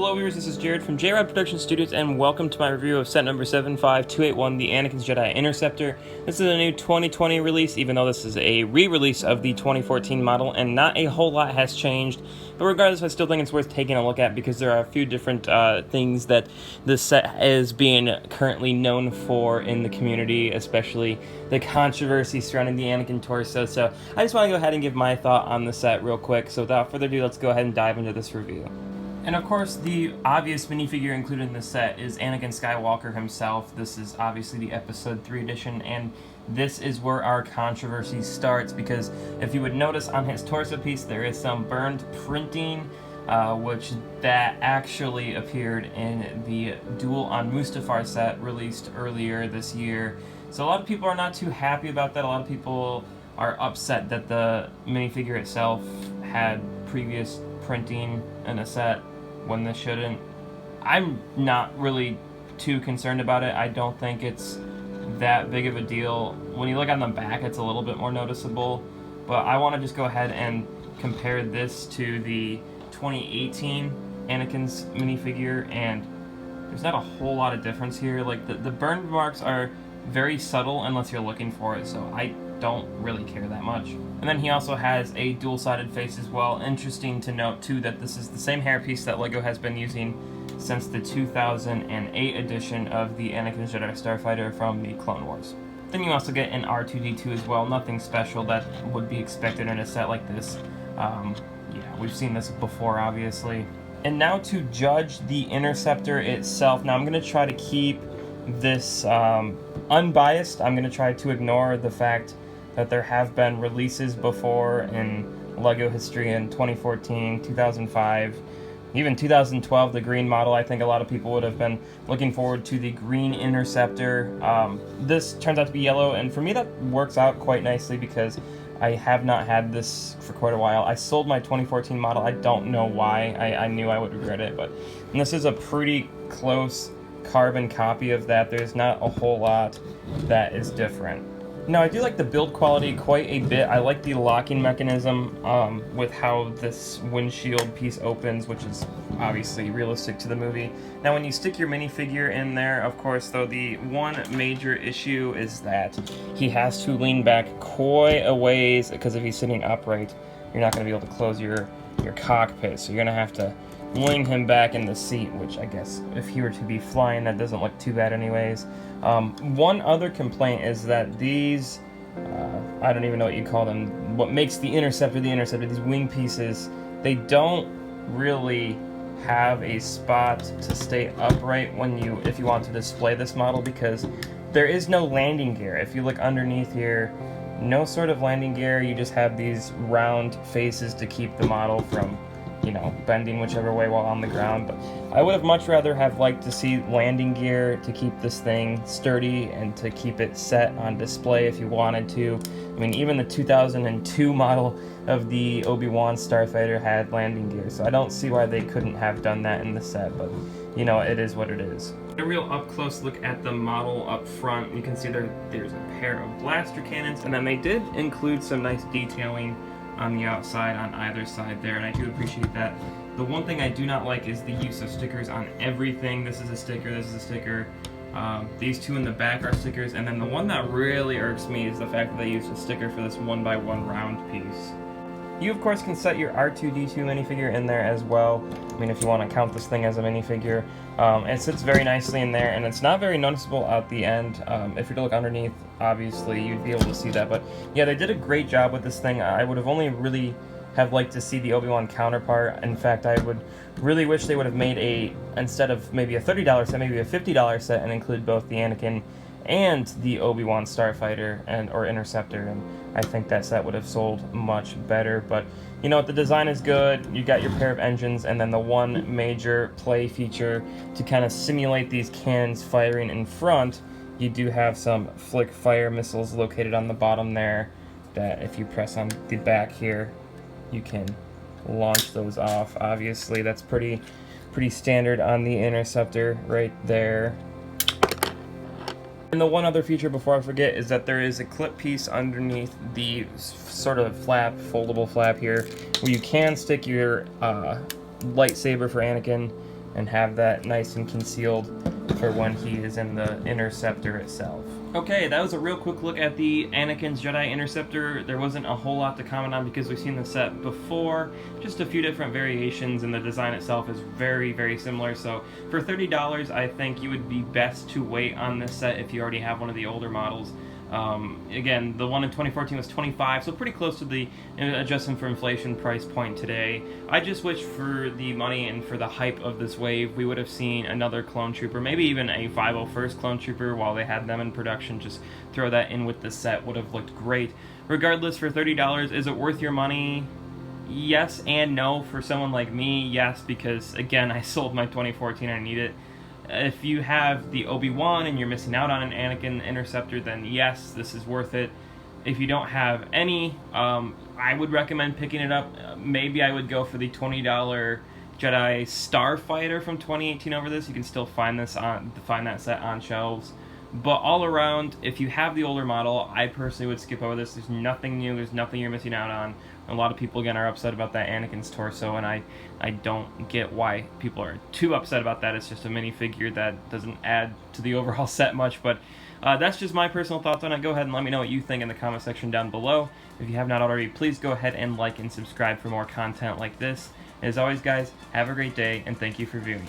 Hello viewers, this is Jrod from Jrod Production Studios, and welcome to my review of set number 75281, the Anakin's Jedi Interceptor. This is a new 2020 release, even though this is a re-release of the 2014 model, and not a whole lot has changed. But regardless, I still think it's worth taking a look at because there are a few different things that this set is being currently known for in the community, especially the controversy surrounding the Anakin torso. So I just want to go ahead and give my thought on the set real quick. So without further ado, let's go ahead and dive into this review. And of course, the obvious minifigure included in this set is Anakin Skywalker himself. This is obviously the Episode 3 edition, and this is where our controversy starts, because if you would notice on his torso piece, there is some burned printing, which that actually appeared in the Duel on Mustafar set released earlier this year. So a lot of people are not too happy about that. A lot of people are upset that the minifigure itself had previous printing in a set when this shouldn't. I'm not really too concerned about it. I don't think it's that big of a deal. When you look on the back, it's a little bit more noticeable, but I want to just go ahead and compare this to the 2018 Anakin's minifigure, and there's not a whole lot of difference here. Like, the burn marks are very subtle unless you're looking for it, so I don't really care that much. And then he also has a dual-sided face as well. Interesting to note too that this is the same hairpiece that LEGO has been using since the 2008 edition of the Anakin Jedi Starfighter from the Clone Wars. Then you also get an R2-D2 as well. Nothing special that would be expected in a set like this. Yeah, we've seen this before, obviously. And now to judge the Interceptor itself. Now I'm going to try to keep this unbiased. I'm going to try to ignore the fact that there have been releases before in LEGO history in 2014, 2005, even 2012, the green model. I think a lot of people would have been looking forward to the green Interceptor. This turns out to be yellow, and for me that works out quite nicely because I have not had this for quite a while. I sold my 2014 model. I don't know why. I knew I would regret it, but this is a pretty close carbon copy of that. There's not a whole lot that is different. Now, I do like the build quality quite a bit. I like the locking mechanism with how this windshield piece opens, which is obviously realistic to the movie. Now, when you stick your minifigure in there, of course, though, the one major issue is that he has to lean back quite a ways, because if he's sitting upright, you're not going to be able to close your cockpit, so you're going to have to lean him back in the seat, which I guess if he were to be flying, that doesn't look too bad anyways. One other complaint is that these, I don't even know what you call them, what makes the Interceptor, these wing pieces, they don't really have a spot to stay upright if you want to display this model, because there is no landing gear. If you look underneath here, no sort of landing gear. You just have these round faces to keep the model from, you know, bending whichever way while on the ground. But I would have much rather have liked to see landing gear to keep this thing sturdy and to keep it set on display if you wanted to. I mean, even the 2002 model of the Obi-Wan Starfighter had landing gear, so I don't see why they couldn't have done that in the set, but you know, it is what it is. A real up-close look at the model up front. You can see there's a pair of blaster cannons, and then they did include some nice detailing on the outside on either side there, and I do appreciate that. The one thing I do not like is the use of stickers on everything. This is a sticker, this is a sticker. These two in the back are stickers, and then the one that really irks me is the fact that they used a sticker for this 1x1 round piece. You of course can set your R2-D2 minifigure in there as well. I mean, if you want to count this thing as a minifigure. It sits very nicely in there, and it's not very noticeable out the end. If you were to look underneath, obviously you'd be able to see that, but yeah, they did a great job with this thing. I would have only really have liked to see the Obi-Wan counterpart. In fact, I would really wish they would have made instead of maybe a $30 set, maybe a $50 set, and include both the Anakin and the Obi-Wan Starfighter or Interceptor, and I think that set would have sold much better. But you know what, the design is good. You got your pair of engines, and then the one major play feature to kind of simulate these cannons firing in front, you do have some flick fire missiles located on the bottom there that if you press on the back here, you can launch those off. Obviously, that's pretty standard on the Interceptor right there. And the one other feature before I forget is that there is a clip piece underneath the sort of flap, foldable flap here, where you can stick your lightsaber for Anakin and have that nice and concealed for when he is in the Interceptor itself. Okay, that was a real quick look at the Anakin's Jedi Interceptor. There wasn't a whole lot to comment on because we've seen the set before, just a few different variations, and the design itself is very, very similar. So for $30, I think you would be best to wait on this set if you already have one of the older models. Again, the one in 2014 was $25, so pretty close to the adjusting for inflation price point today. I just wish for the money and for the hype of this wave, we would have seen another clone trooper, maybe even a 501st clone trooper while they had them in production. Just throw that in with the set, would have looked great. Regardless, for $30, is it worth your money? Yes and no. For someone like me, yes, because again, I sold my 2014 and I need it. If you have the Obi-Wan and you're missing out on an Anakin Interceptor, then yes, this is worth it. If you don't have any, I would recommend picking it up. Maybe I would go for the $20 Jedi Starfighter from 2018 over this. You can still find that set on shelves. But all around, if you have the older model, I personally would skip over this. There's nothing new. There's nothing you're missing out on. A lot of people, again, are upset about that Anakin's torso, and I don't get why people are too upset about that. It's just a minifigure that doesn't add to the overall set much. But that's just my personal thoughts on it. Go ahead and let me know what you think in the comment section down below. If you have not already, please go ahead and like and subscribe for more content like this. As always, guys, have a great day, and thank you for viewing.